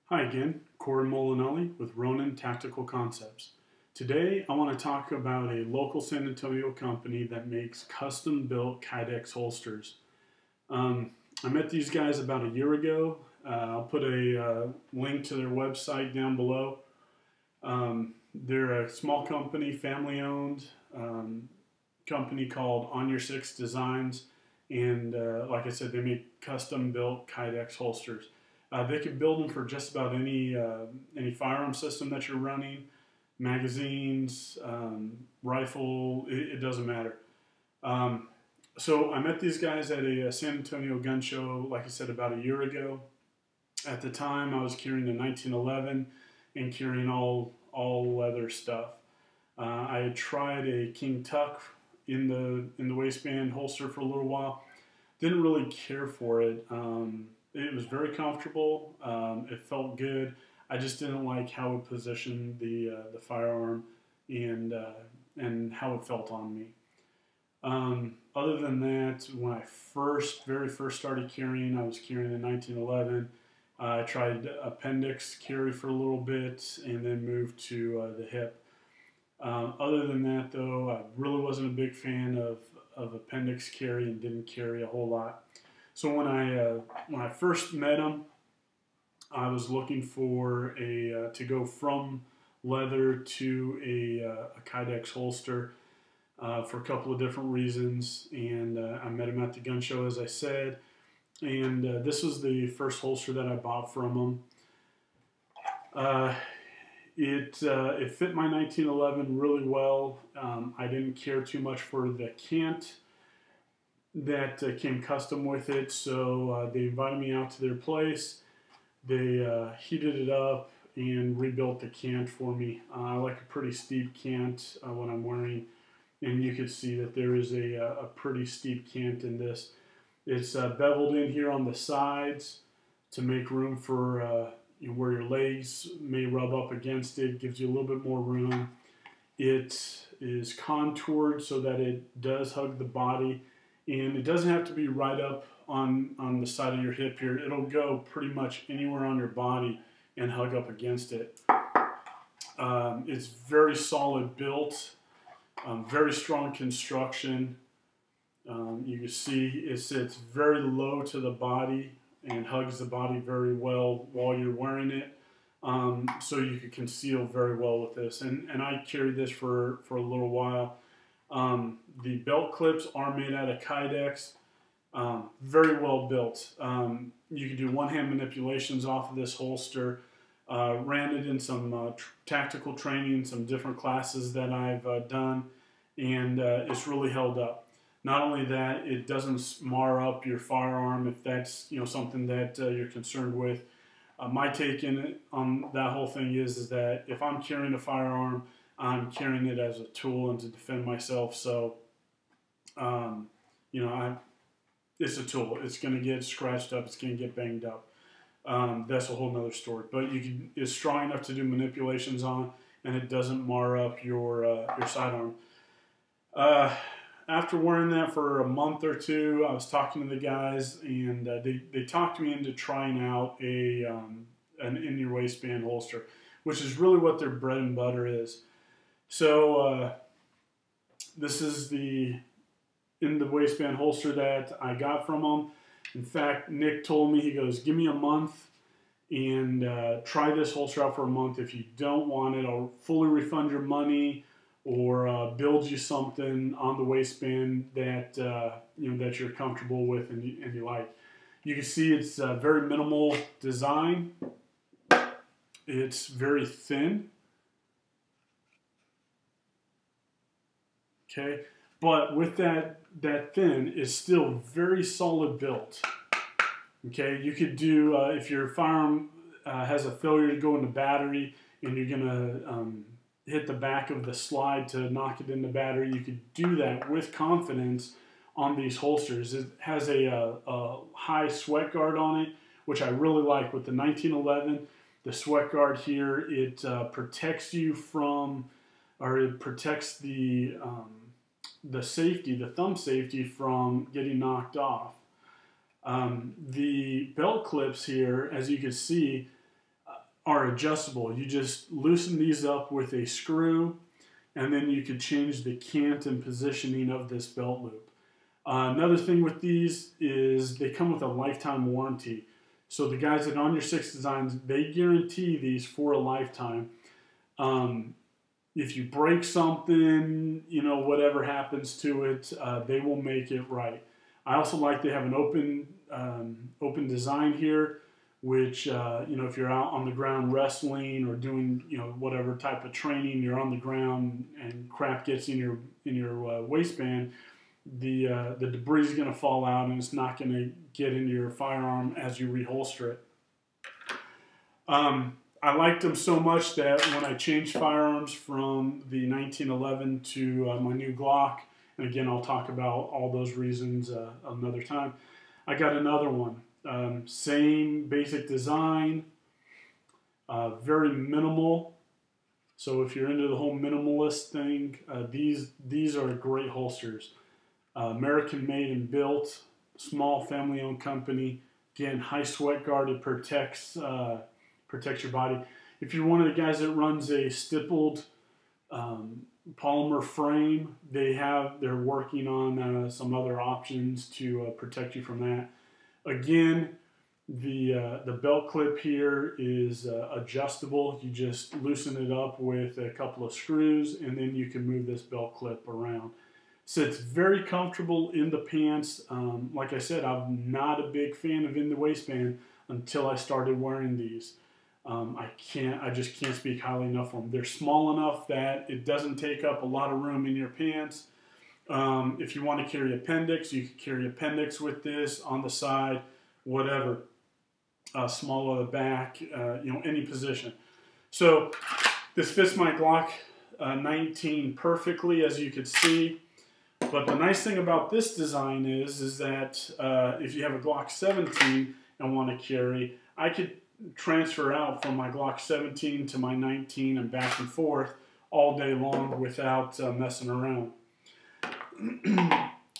Hi again, Corey Molinelli with Ronin Tactical Concepts. Today I want to talk about a local San Antonio company that makes custom-built Kydex holsters. I met these guys about a year ago. I'll put a link to their website down below. They're a small company, family-owned company called On Your Six Designs, and like I said, they make custom-built Kydex holsters. They can build them for just about any firearm system that you're running, magazines, rifle, it doesn't matter. So I met these guys at a San Antonio gun show, like I said, about a year ago. At the time, I was carrying a 1911 and carrying all leather stuff. I had tried a King Tuck in the waistband holster for a little while. Didn't really care for it. It was very comfortable. It felt good. I just didn't like how it positioned the firearm and how it felt on me. Other than that, when I very first started carrying, I was carrying a 1911. I tried appendix carry for a little bit and then moved to the hip. Other than that, though, I really wasn't a big fan of appendix carry and didn't carry a whole lot. So when I first met him, I was looking for to go from leather to a Kydex holster for a couple of different reasons, and I met him at the gun show, as I said, and this was the first holster that I bought from him. It fit my 1911 really well. I didn't care too much for the cant that came custom with it, so they invited me out to their place. They heated it up and rebuilt the cant for me. I like a pretty steep cant when I'm wearing, and you can see that there is a pretty steep cant in this. It's beveled in here on the sides to make room for where your legs may rub up against it. Gives you a little bit more room. It is contoured so that it does hug the body. And it doesn't have to be right up on the side of your hip here. It'll go pretty much anywhere on your body and hug up against it. It's very solid built, very strong construction. You can see it sits very low to the body and hugs the body very well while you're wearing it. So you can conceal very well with this. And I carried this for a little while. The belt clips are made out of Kydex, very well built. You can do one-hand manipulations off of this holster. Ran it in some tactical training, some different classes that I've done, and it's really held up. Not only that, it doesn't mar up your firearm if that's something that you're concerned with. My take on that whole thing is that if I'm carrying a firearm, I'm carrying it as a tool and to defend myself. So, it's a tool. It's going to get scratched up. It's going to get banged up. That's a whole nother story. But it's strong enough to do manipulations on, and it doesn't mar up your sidearm. After wearing that for a month or two, I was talking to the guys, and they talked me into trying out an in-your-waistband holster, which is really what their bread and butter is. So this is the in-the-waistband holster that I got from them. In fact, Nick told me, he goes, give me a month and try this holster out for a month. If you don't want it, I'll fully refund your money or build you something on the waistband that that you're comfortable with and you like. You can see it's very minimal design. It's very thin. Okay, but with that thin, it's still very solid built. Okay, you could do if your firearm has a failure to go into battery and you're gonna hit the back of the slide to knock it into battery, you could do that with confidence on these holsters. It has a high sweat guard on it, which I really like. With the 1911, the sweat guard here, it protects you from, or it protects the safety, the thumb safety, from getting knocked off. The belt clips here, as you can see, are adjustable. You just loosen these up with a screw, and then you can change the cant and positioning of this belt loop. Another thing with these is they come with a lifetime warranty. So the guys at On Your Six Designs, they guarantee these for a lifetime. If you break something, you know, whatever happens to it, they will make it right. I also like they have an open design here, which, you know, if you're out on the ground wrestling or doing, you know, whatever type of training, you're on the ground and crap gets in your waistband, the debris is going to fall out and it's not going to get into your firearm as you reholster it. I liked them so much that when I changed firearms from the 1911 to my new Glock, and again, I'll talk about all those reasons another time, I got another one. Same basic design, very minimal. So if you're into the whole minimalist thing, these are great holsters. American made and built, small family-owned company. Again, high sweat guard, it protects your body. If you're one of the guys that runs a stippled polymer frame, they're working on some other options to protect you from that. Again, the belt clip here is adjustable. You just loosen it up with a couple of screws, and then you can move this belt clip around. So it's very comfortable in the pants. Like I said, I'm not a big fan of in the waistband until I started wearing these. I just can't speak highly enough of them. They're small enough that it doesn't take up a lot of room in your pants. If you want to carry appendix, you can carry appendix with this on the side, whatever. Small on the back, you know, any position. So this fits my Glock 19 perfectly, as you can see. But the nice thing about this design is that if you have a Glock 17 and want to carry, I could transfer out from my Glock 17 to my 19 and back and forth all day long without messing around.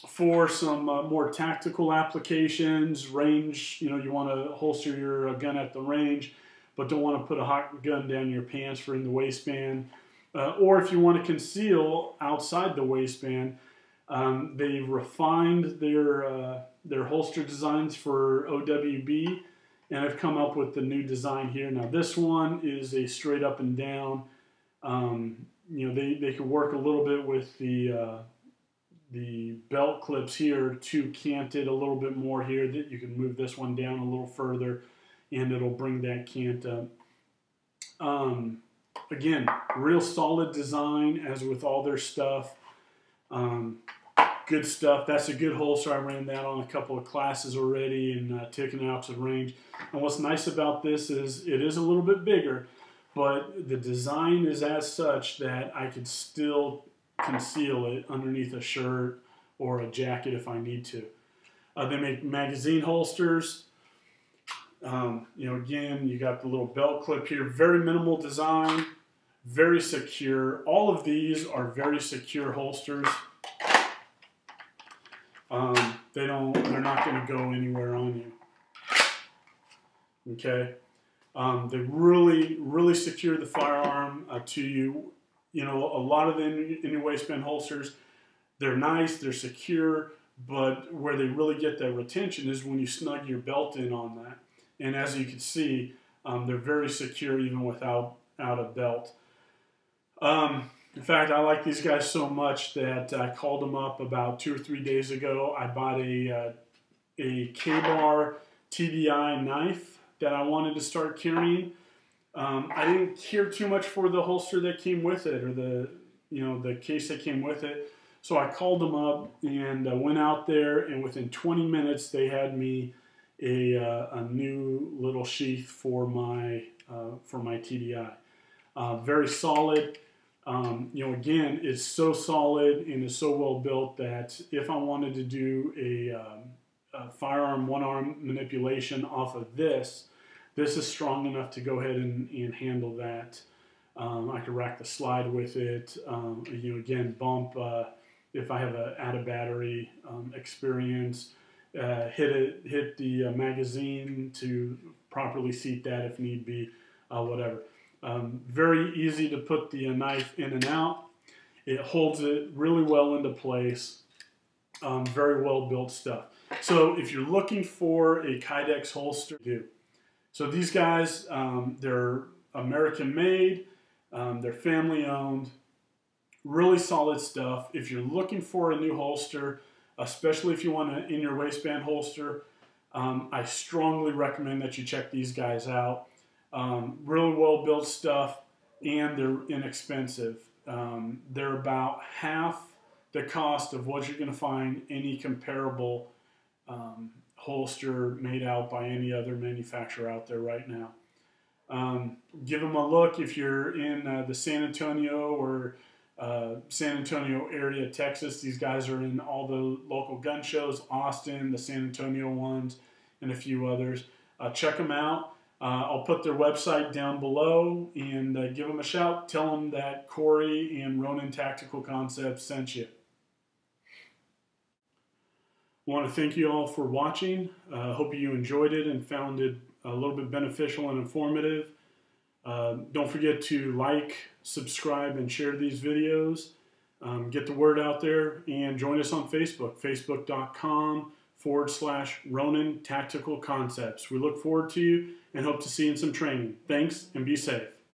For some more tactical applications, range, you know, you want to holster your gun at the range, but don't want to put a hot gun down your pants for in the waistband. Or if you want to conceal outside the waistband, they refined their holster designs for OWB, and I've come up with the new design here. Now this one is a straight up and down. You know, they could work a little bit with the belt clips here to cant it a little bit more here. That you can move this one down a little further, and it'll bring that cant up. Again, real solid design as with all their stuff. Good stuff. That's a good holster. I ran that on a couple of classes already and taken it out to the range. And what's nice about this is it is a little bit bigger, but the design is as such that I could still conceal it underneath a shirt or a jacket if I need to. They make magazine holsters. You know, again, you got the little belt clip here. Very minimal design, very secure. All of these are very secure holsters. They're not going to go anywhere on you. Okay, they really secure the firearm to you. You know, a lot of the in your waistband holsters, they're nice, they're secure, but where they really get that retention is when you snug your belt in on that. And as you can see, they're very secure even without a belt. In fact, I like these guys so much that I called them up about 2 or 3 days ago. I bought a K-Bar TDI knife that I wanted to start carrying. I didn't care too much for the holster that came with it, or the case that came with it. So I called them up and went out there, and within 20 minutes they had me a new little sheath for my TDI. Very solid. You know, again, it's so solid and is so well built that if I wanted to do a firearm one-arm manipulation off of this is strong enough to go ahead and handle that. I could rack the slide with it. You know, again, bump if I have a out of battery experience. Hit the magazine to properly seat that if need be. whatever. Very easy to put the knife in and out. It holds it really well into place. Very well built stuff. So if you're looking for a Kydex holster, do. So these guys, they're American made, they're family owned, really solid stuff. If you're looking for a new holster, especially if you want an in your waistband holster, I strongly recommend that you check these guys out. Really well built stuff, and they're inexpensive. They're about half the cost of what you're going to find any comparable holster made out by any other manufacturer out there right now. Give them a look if you're in the San Antonio or San Antonio area, Texas. These guys are in all the local gun shows, Austin, the San Antonio ones, and a few others. Check them out. I'll put their website down below, and give them a shout. Tell them that Corey and Ronin Tactical Concepts sent you. I want to thank you all for watching. Hope you enjoyed it and found it a little bit beneficial and informative. Don't forget to like, subscribe, and share these videos. Get the word out there, and join us on Facebook, facebook.com/Ronin Tactical Concepts. We look forward to you and hope to see you in some training. Thanks, and be safe.